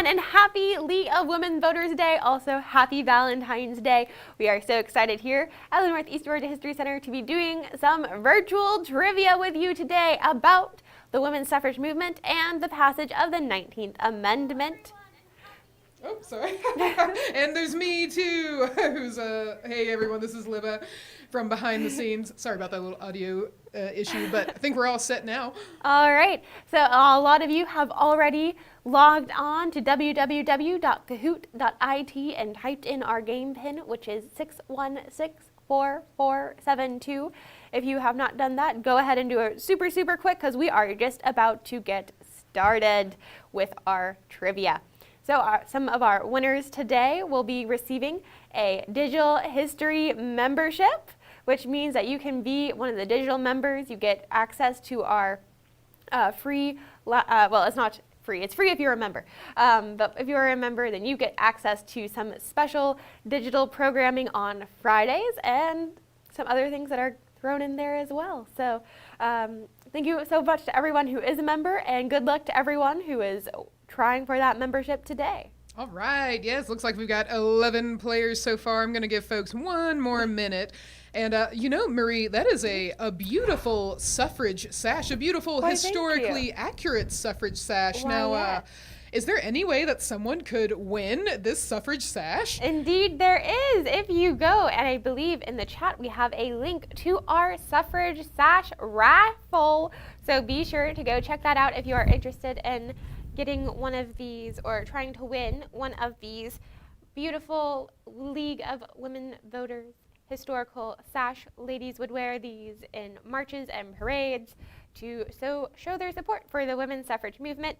everyone, and happy League of Women Voters Day. Also, happy Valentine's Day. We are so excited here at the Northeast Georgia History Center to be doing some virtual trivia with you today about the women's suffrage movement and the passage of the 19th Amendment. Oh, sorry. And there's me too, who's hey everyone, this is Liva from behind the scenes. Sorry about that little audio issue, but I think we're all set now. All right, so a lot of you have already logged on to www.kahoot.it and typed in our game pin, which is 6164472. If you have not done that, go ahead and do it super quick because we are just about to get started with our trivia. So some of our winners today will be receiving a digital history membership, which means that you can be one of the digital members. You get access to our free, well, it's not free, it's free if you're a member. But if you're a member, then you get access to some special digital programming on Fridays and some other things that are thrown in there as well. So thank you so much to everyone who is a member, and good luck to everyone who is trying for that membership today. All right, yes, looks like we've got 11 players so far. I'm going to give folks one more minute. And you know, Marie, that is a beautiful suffrage sash, a beautiful, historically accurate suffrage sash. Why, now, yes. Is there any way that someone could win this suffrage sash? Indeed there is. If you go, and I believe in the chat we have a link to our suffrage sash raffle. So be sure to go check that out if you are interested in getting one of these or trying to win one of these beautiful League of Women Voters historical sash. Ladies would wear these in marches and parades to show their support for the women's suffrage movement.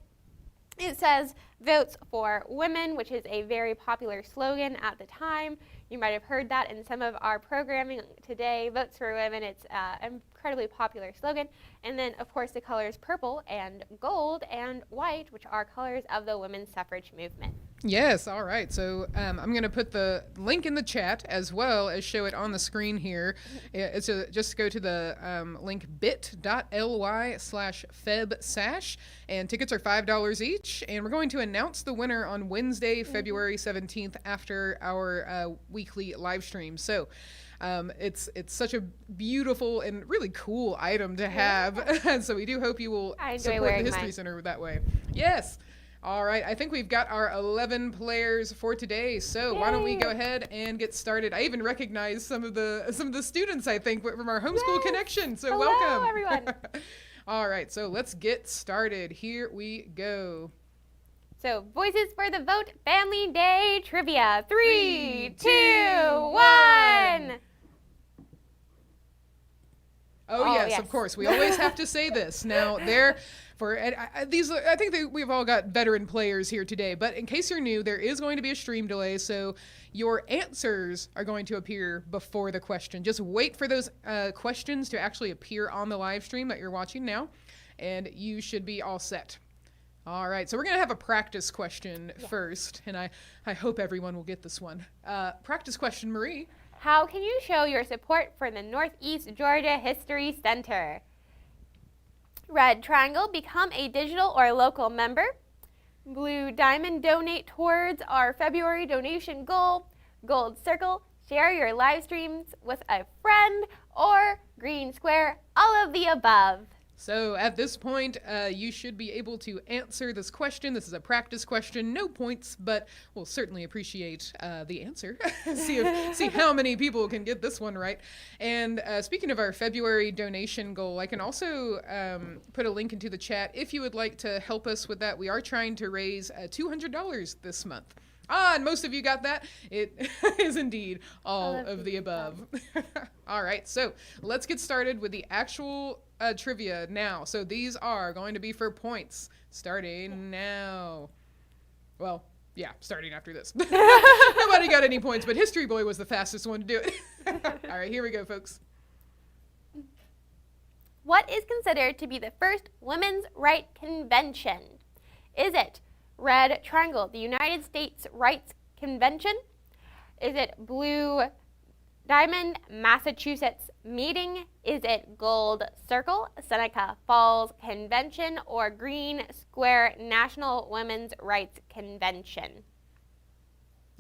It says "Votes for Women," which is a very popular slogan at the time. You might have heard that in some of our programming today. Votes for Women, it's an incredibly popular slogan. And then, of course, the colors purple and gold and white, which are colors of the women's suffrage movement. Yes, all right. So I'm going to put the link in the chat as well as show it on the screen here. It's just go to the link bit.ly/febsash, and tickets are $5 each. And we're going to announce the winner on Wednesday, February 17th after our weekly live stream. So it's such a beautiful and really cool item to have. And so we do hope you will support the History Center that way. Yes. All right, I think we've got our 11 players for today, so why don't we go ahead and get started. I even recognize some of the students, I think, from our homeschool connection, so hello, welcome. Everyone. All right, so let's get started. Here we go. So, Voices for the Vote Family Day Trivia. 3, 2, 1. Oh yes, of course. We always have to say this. Now, I think we've all got veteran players here today, but in case you're new, there is going to be a stream delay, so your answers are going to appear before the question. Just wait for those questions to actually appear on the live stream that you're watching now, and you should be all set. All right, so we're going to have a practice question first, and I hope everyone will get this one. Practice question, Marie. How can you show your support for the Northeast Georgia History Center? Red triangle, become a digital or local member. Blue diamond, donate towards our February donation goal. Gold circle, share your live streams with a friend. Or green square, all of the above. So at this point, you should be able to answer this question. This is a practice question, no points, but we'll certainly appreciate the answer. see how many people can get this one right. And speaking of our February donation goal, I can also put a link into the chat if you would like to help us with that. We are trying to raise $200 this month. And most of you got that. It is indeed all of the above. All right, so let's get started with the actual trivia now. So these are going to be for points starting now. Well, yeah, starting after this. Nobody got any points, but History Boy was the fastest one to do it. All right, here we go, folks. What is considered to be the first women's right convention? Is it red triangle, the United States Rights Convention? Is it blue Diamond, Massachusetts meeting? Is it Gold Circle, Seneca Falls Convention, or Green Square National Women's Rights Convention?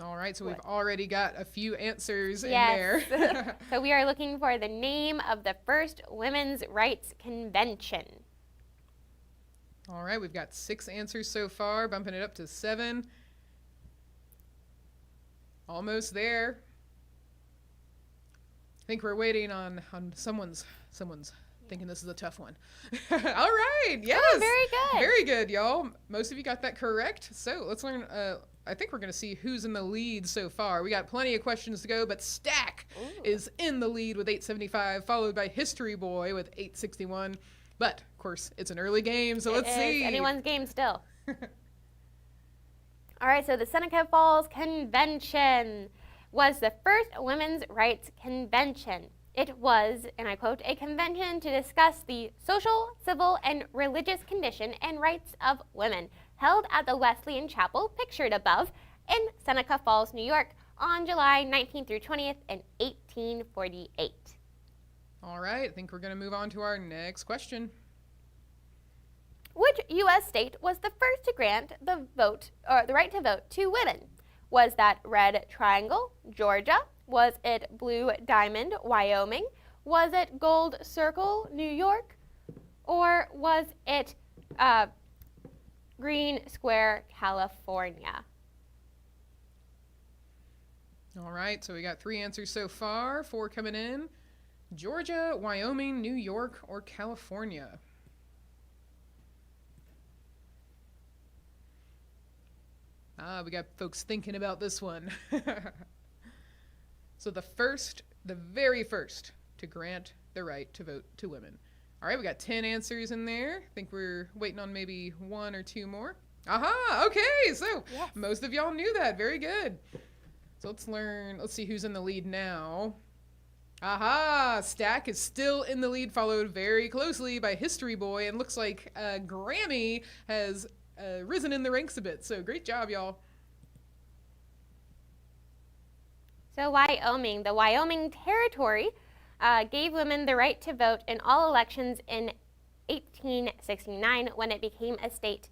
All right, so we've already got a few answers in Yes. there. So we are looking for the name of the first Women's Rights Convention. All right, we've got 6 answers so far, bumping it up to 7. Almost there. I think we're waiting on someone's thinking this is a tough one. All right, yes. Oh, very good. Very good, y'all. Most of you got that correct. So let's learn. I think we're going to see who's in the lead so far. We got plenty of questions to go, but Stack is in the lead with 875, followed by History Boy with 861. But, of course, it's an early game, so let's see. Anyone's game still. All right, so the Seneca Falls Convention was the first women's rights convention. It was, and I quote, a convention to discuss the social, civil, and religious condition and rights of women, held at the Wesleyan Chapel, pictured above, in Seneca Falls, New York, on July 19th through 20th in 1848. All right, I think we're going to move on to our next question. Which U.S. state was the first to grant the right to vote to women? Was that Red Triangle, Georgia? Was it Blue Diamond, Wyoming? Was it Gold Circle, New York? Or was it Green Square, California? All right, so we got 3 answers so far, 4 coming in. Georgia, Wyoming, New York, or California? We got folks thinking about this one. So the very first to grant the right to vote to women. All right, we got 10 answers in there. I think we're waiting on maybe 1 or 2 more. Aha, okay, so Yes. Most of y'all knew that. Very good. So let's see who's in the lead now. Aha, Stack is still in the lead, followed very closely by History Boy, and looks like Grammy has risen in the ranks a bit. So great job, y'all. So Wyoming, the Wyoming Territory gave women the right to vote in all elections in 1869 when it became a state.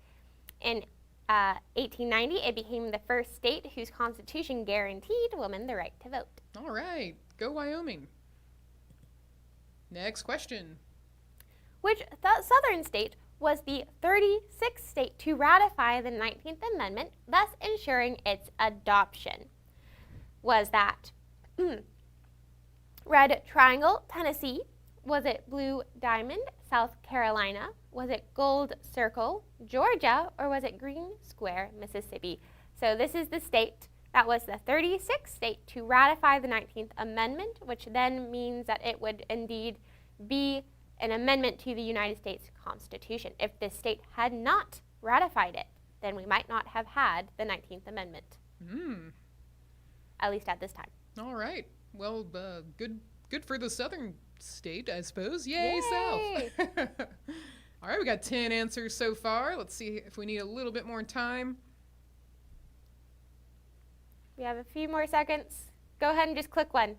In 1890, it became the first state whose constitution guaranteed women the right to vote. All right, go Wyoming. Next question. Which southern state was the 36th state to ratify the 19th Amendment, thus ensuring its adoption? Was that Red Triangle, Tennessee? Was it Blue Diamond, South Carolina? Was it Gold Circle, Georgia? Or was it Green Square, Mississippi? So this is the state that was the 36th state to ratify the 19th Amendment, which then means that it would indeed be an amendment to the United States Constitution. If this state had not ratified it, then we might not have had the 19th Amendment. At least at this time. All right. Well, good for the southern state, I suppose. Yay, South. All right, we got 10 answers so far. Let's see if we need a little bit more time. We have a few more seconds. Go ahead and just click one.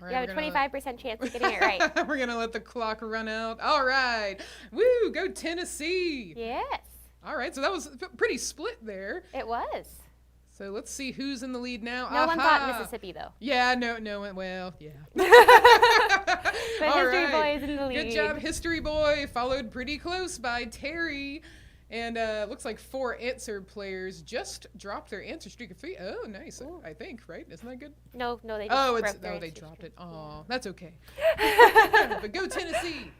All right, You have a 25% chance of getting it right. We're going to let the clock run out. All right. Woo, go Tennessee. Yes, All right, so that was pretty split there. it was. So let's see who's in the lead now. No one thought Mississippi, though. Yeah, no, well, yeah. But All History right. Boy is in the lead. Good job, History Boy, followed pretty close by Terry. And looks like 4 answer players just dropped their answer streak of 3. Oh, nice. Ooh. I think, right? Isn't that good? No, they just broke their they answer dropped it. streak. Oh, that's okay. But go Tennessee.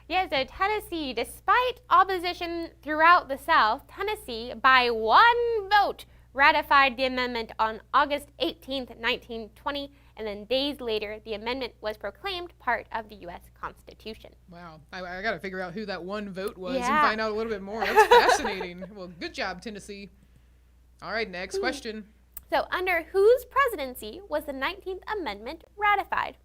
Yeah, so Tennessee, despite opposition throughout the South, Tennessee, by 1 vote, ratified the amendment on August 18th, 1920, and then days later, the amendment was proclaimed part of the U.S. Constitution. Wow. I got to figure out who that 1 vote was and Yeah. find out a little bit more. That's fascinating. Well, good job, Tennessee. All right, next question. So under whose presidency was the 19th Amendment ratified?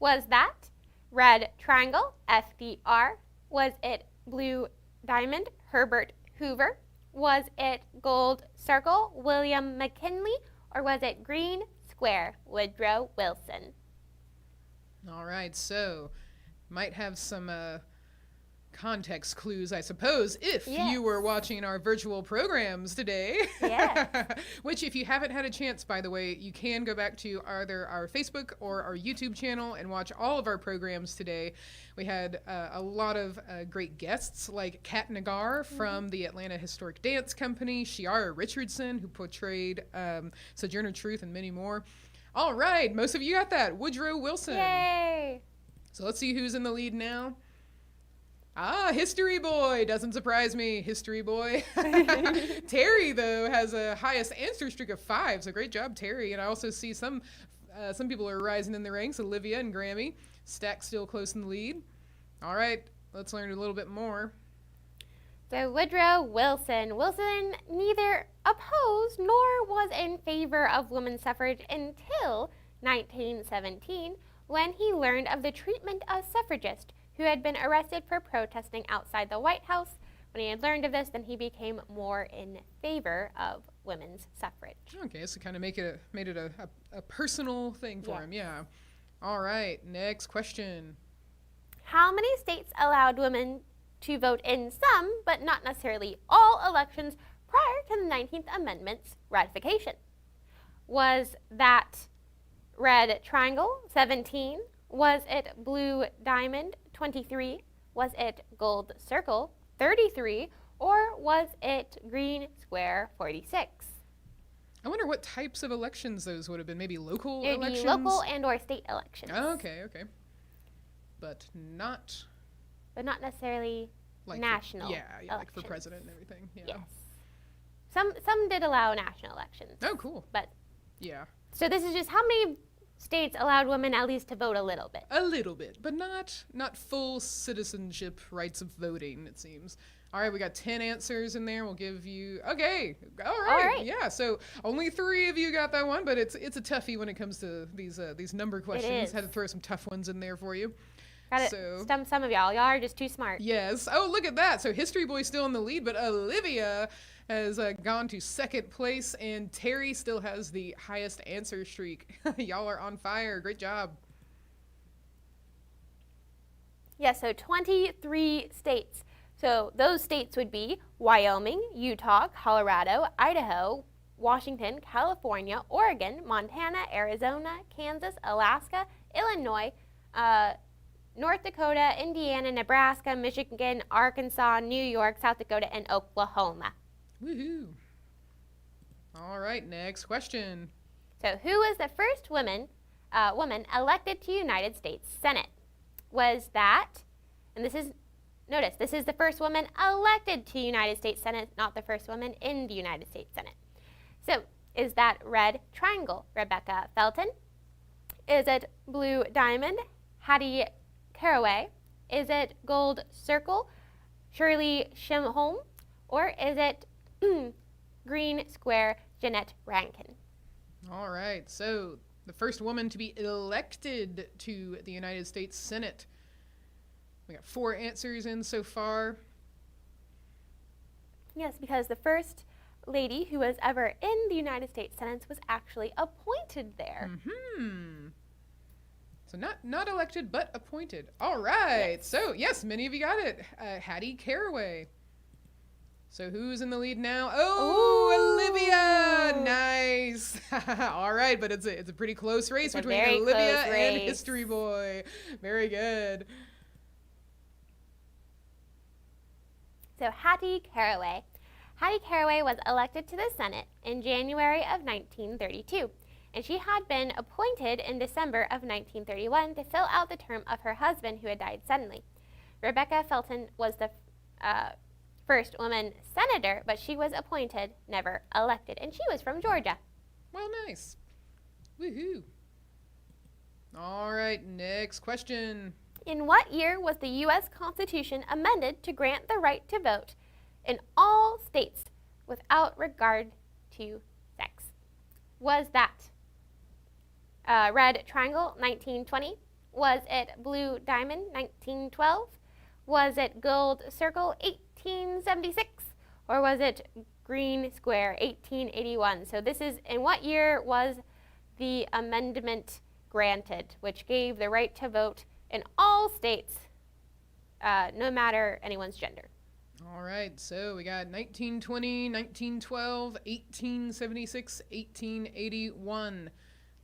Was that Red Triangle, FDR? Was it Blue Diamond, Herbert Hoover? Was it Gold Circle, William McKinley? Or was it Green square, Woodrow Wilson. All right, so might have some context clues, I suppose, if you were watching our virtual programs today. Yes. Which, if you haven't had a chance, by the way, you can go back to either our Facebook or our YouTube channel and watch all of our programs today. We had a lot of great guests, like Kat Nagar from the Atlanta Historic Dance Company, Shiara Richardson, who portrayed Sojourner Truth, and many more. All right, most of you got that. Woodrow Wilson. Yay! So let's see who's in the lead now. History boy. Doesn't surprise me. History boy. Terry, though, has a highest answer streak of 5. So great job, Terry. And I also see some people are rising in the ranks. Olivia and Grammy. Stack still close in the lead. All right, let's learn a little bit more. So Woodrow Wilson. Wilson neither opposed nor was in favor of women's suffrage until 1917, when he learned of the treatment of suffragists who had been arrested for protesting outside the White House. When he had learned of this, then he became more in favor of women's suffrage. Okay, so kind of made it a personal thing for him, yeah. All right, next question. How many states allowed women to vote in some, but not necessarily all, elections prior to the 19th Amendment's ratification? Was that red triangle, 17? Was it blue diamond, 23? Was it gold circle, 33? Or was it green square, 46? I wonder what types of elections those would have been. Maybe local It would elections? be local and or state elections. Oh, okay. But not necessarily like national elections. Like for president and everything. Yeah. Yes. Some did allow national elections. Oh, cool. But yeah. So this is just how many states allowed women at least to vote a little bit. A little bit, but not full citizenship rights of voting, it seems. All right, we got 10 answers in there. We'll give you... Okay. All right. Yeah, so only 3 of you got that one, but it's a toughie when it comes to these number questions. It is. Had to throw some tough ones in there for you. Gotta stump some of y'all. Y'all are just too smart. Yes. Oh, look at that. So History Boy's still in the lead, but Olivia has gone to second place, and Terry still has the highest answer streak. Y'all are on fire. Great job. Yeah, so 23 states. So those states would be Wyoming, Utah, Colorado, Idaho, Washington, California, Oregon, Montana, Arizona, Kansas, Alaska, Illinois, North Dakota, Indiana, Nebraska, Michigan, Arkansas, New York, South Dakota, and Oklahoma. Woohoo. All right, next question. So who was the first woman elected to United States Senate? Was that, and this is, notice, this is the first woman elected to United States Senate, not the first woman in the United States Senate. So is that red triangle, Rebecca Felton? Is it blue diamond, Hattie Caraway? Is it gold circle, Shirley Shimholm? Or is it green square, Jeanette Rankin? All right, so the first woman to be elected to the United States Senate. We got 4 answers in so far. Yes, because the first lady who was ever in the United States Senate was actually appointed there. Mm-hmm. So not elected, but appointed. All right. Yes. So, yes, many of you got it. Hattie Caraway. So who's in the lead now? Oh, ooh. Olivia! Nice. All right, but it's a pretty close race between Olivia and History Boy. Very good. So Hattie Caraway. Hattie Caraway was elected to the Senate in January of 1932, and she had been appointed in December of 1931 to fill out the term of her husband, who had died suddenly. Rebecca Felton was the first woman senator, but she was appointed, never elected, and she was from Georgia. Well, nice. Woohoo. All right, next question. In what year was the U.S. Constitution amended to grant the right to vote in all states without regard to sex? Was that red triangle, 1920? Was it blue diamond, 1912? Was it gold circle, 1876? Or was it green square, 1881? So this is, in what year was the amendment granted, which gave the right to vote in all states, no matter anyone's gender? All right, so we got 1920, 1912, 1876, 1881.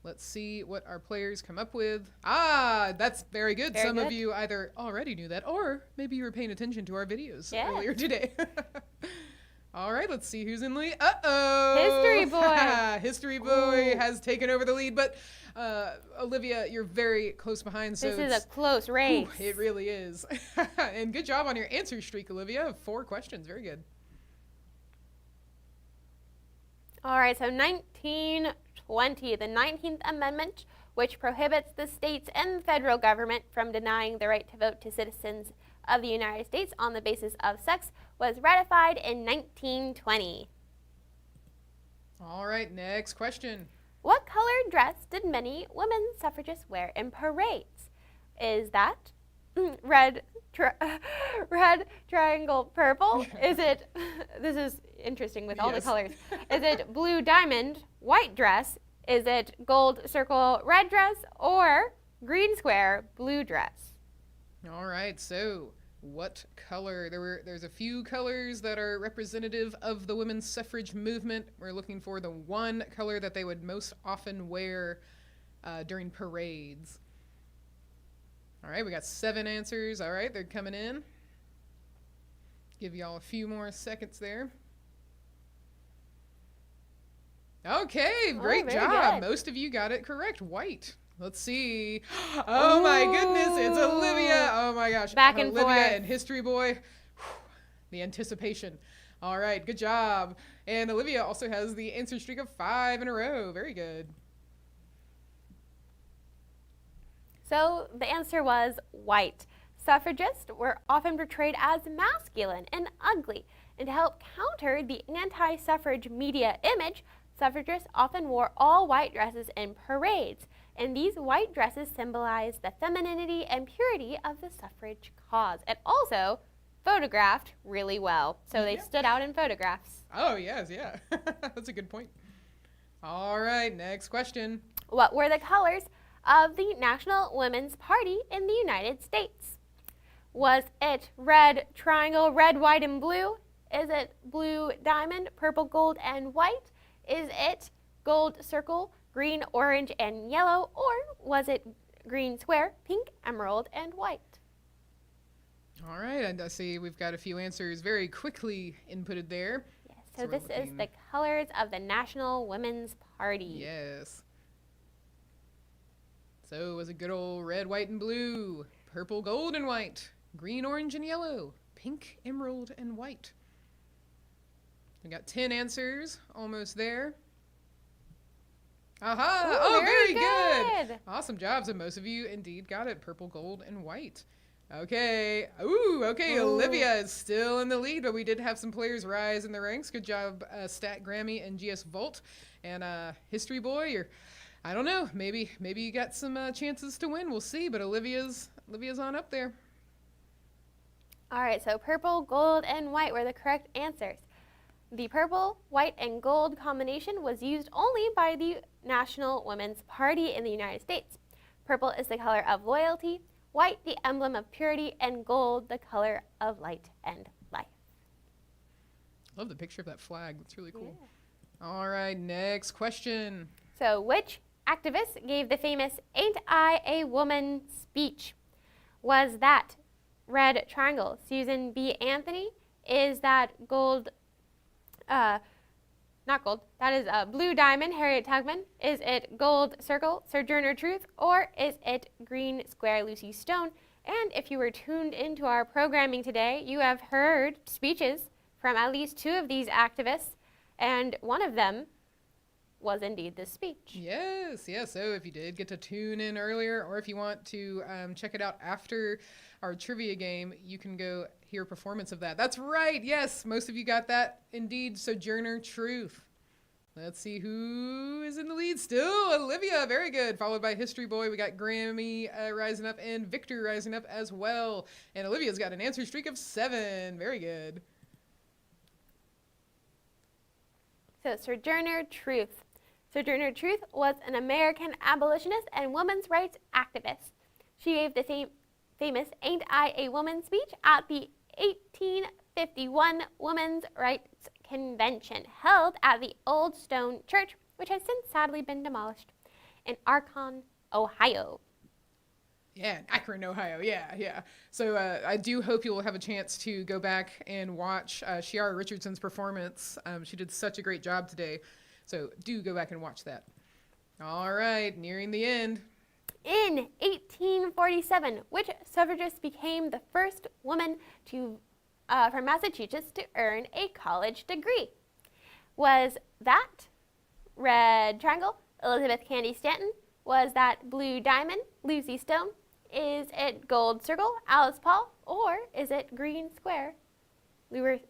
Let's see what our players come up with. Ah, that's very good. Very Some good. of you either already knew that, or maybe you were paying attention to our videos Yeah. earlier today. All right, let's see who's in the lead. Uh-oh! History boy. History boy Ooh. has taken over the lead, but Olivia, you're very close behind. So This is a close race. it really is. And good job on your answer streak, Olivia. 4 questions. Very good. All right, so 1920, the 19th Amendment, which prohibits the states and the federal government from denying the right to vote to citizens of the United States on the basis of sex, was ratified in 1920. All right, next question. What colored dress did many women suffragists wear in parades? Is that red triangle purple? Is it, this is interesting with all the Yes. colors. Is it blue diamond white dress? Is it gold circle red dress? Or green square blue dress? All right, so what color? There's a few colors that are representative of the women's suffrage movement. We're looking for the one color that they would most often wear during parades. All right, we got 7 answers. All right, they're coming in. Give y'all a few more seconds there. Okay, great very job. good. Most of you got it correct. White. Let's see. Oh my goodness, it's Olivia. Oh my gosh. Back and Olivia forth. and History Boy. Whew, the anticipation. All right, good job. And Olivia also has the answer streak of 5 in a row. Very good. So the answer was white. Suffragists were often portrayed as masculine and ugly, and to help counter the anti-suffrage media image, suffragists often wore all white dresses in parades, and these white dresses symbolized the femininity and purity of the suffrage cause, and also photographed really well. So they Yeah. stood out in photographs. Oh, yes, yeah. That's a good point. All right, next question. What were the colors of the National Women's Party in the United States? Was it red triangle, red, white, and blue? Is it blue diamond, purple, gold, and white? Is it gold circle, green, orange, and yellow? Or was it green square, pink, emerald, and white? All right, and I see we've got a few answers very quickly inputted there. Yes, So so we're this is looking- the colors of the National Women's Party. Yes. So it was a good old red, white, and blue, purple, gold, and white, green, orange, and yellow, pink, emerald, and white. We got 10 answers, almost there. Aha! Ooh, Oh, very very good! good. Awesome job. So most of you indeed got it, purple, gold, and white. Okay. Ooh, okay. Ooh. Olivia is still in the lead, but we did have some players rise in the ranks. Good job, Stat Grammy and GS Volt. And History Boy, I don't know. Maybe you got some chances to win. We'll see. But Olivia's on up there. All right, so purple, gold, and white were the correct answers. The purple, white, and gold combination was used only by the National Women's Party in the United States. Purple is the color of loyalty, white the emblem of purity, and gold the color of light and life. Love the picture of that flag. That's really cool. All right, next question. So which activist gave the famous "Ain't I a Woman" speech? Was that red triangle, Susan B. Anthony? Is that gold, not gold, that is blue diamond, Harriet Tubman? Is it gold circle, Sojourner Truth? Or is it green square, Lucy Stone? And if you were tuned into our programming today, you have heard speeches from at least 2 of these activists, and one of them was indeed this speech. Yes. So if you did get to tune in earlier, or if you want to check it out after our trivia game, you can go hear a performance of that. That's right. Yes, most of you got that. Indeed, Sojourner Truth. Let's see who is in the lead still. Olivia, very good. Followed by History Boy. We got Grammy rising up and Victor rising up as well. And Olivia's got an answer streak of 7. Very good. So Sojourner Truth. Sojourner Truth was an American abolitionist and women's rights activist. She gave the famous Ain't I a Woman speech at the 1851 Women's Rights Convention held at the Old Stone Church, which has since sadly been demolished, in Akron, Ohio. Yeah, in Akron, Ohio. Yeah. So I do hope you will have a chance to go back and watch Shiara Richardson's performance. She did such a great job today. So do go back and watch that. All right, nearing the end. In 1847, which suffragist became the first woman from Massachusetts to earn a college degree? Was that red triangle, Elizabeth Cady Stanton? Was that blue diamond, Lucy Stone? Is it gold circle, Alice Paul? Or is it green square, Lucretia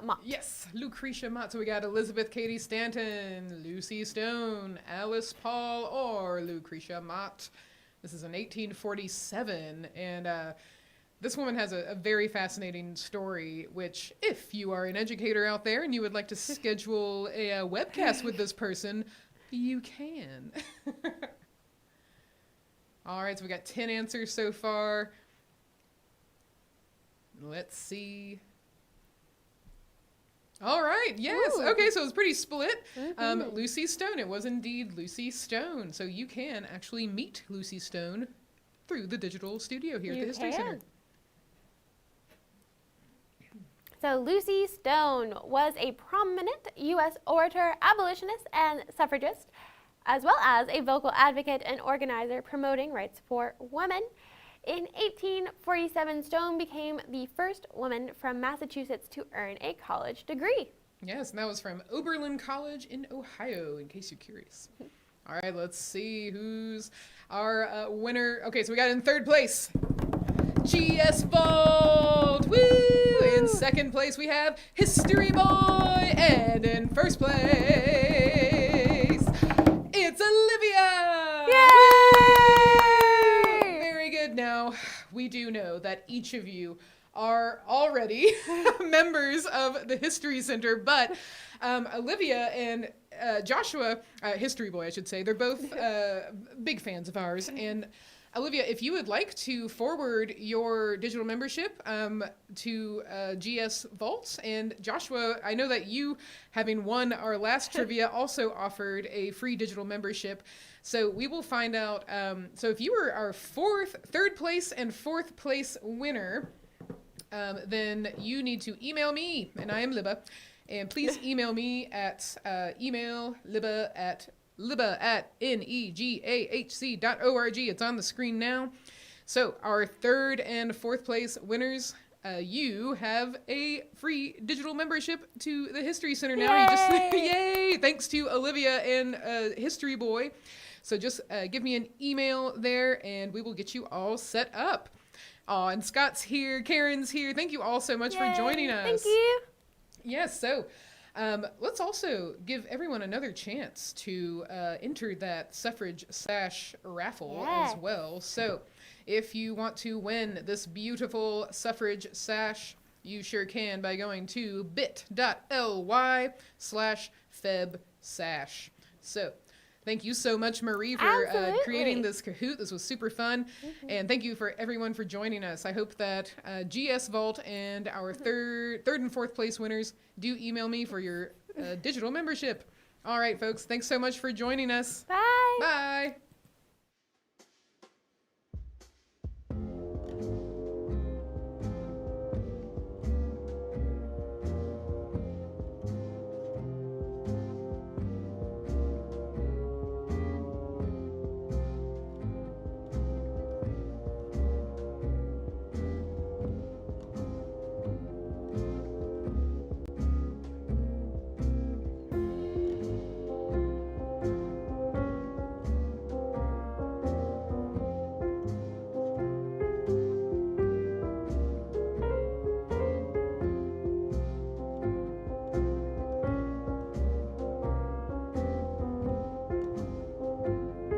Mott? Yes, Lucretia Mott. So we got Elizabeth Cady Stanton, Lucy Stone, Alice Paul, or Lucretia Mott. This is in 1847, and this woman has a very fascinating story, which if you are an educator out there and you would like to schedule a webcast with this person, you can. All right, so we got 10 answers so far. Let's see. All right, yes. Ooh. Okay, so it was pretty split. Mm-hmm. Lucy Stone, it was indeed Lucy Stone. So you can actually meet Lucy Stone through the digital studio here at the History Center. So Lucy Stone was a prominent U.S. orator, abolitionist, and suffragist, as well as a vocal advocate and organizer promoting rights for women. In 1847, Stone became the first woman from Massachusetts to earn a college degree. Yes, and that was from Oberlin College in Ohio, in case you're curious. All right, let's see who's our winner. Okay, so we got in third place, G.S. Vault. Woo! In second place, we have History Boy. And in first place, it's Olivia. Yay! Very good. Now, we do know that each of you are already members of the History Center, but Olivia and Joshua, History Boy, I should say, they're both big fans of ours. And Olivia, if you would like to forward your digital membership to GS Vaults, and Joshua, I know that you, having won our last trivia, also offered a free digital membership. So we will find out. So if you were our third place and fourth place winner, then you need to email me, and I am Libba. And please email me at libba@negahc.org. It's on the screen now. So our third and fourth place winners, you have a free digital membership to the History Center now. Yay! You just yay! Thanks to Olivia and History Boy. So just give me an email there, and we will get you all set up. Oh, and Scott's here, Karen's here. Thank you all so much for joining us. Thank you. Yes, so let's also give everyone another chance to enter that Suffrage Sash raffle as well. So if you want to win this beautiful Suffrage Sash, you sure can by going to bit.ly/febsash. So thank you so much, Marie, for creating this Kahoot. This was super fun. Mm-hmm. And thank you for everyone for joining us. I hope that GS Vault and our third and fourth place winners do email me for your digital membership. All right, folks. Thanks so much for joining us. Bye. Bye.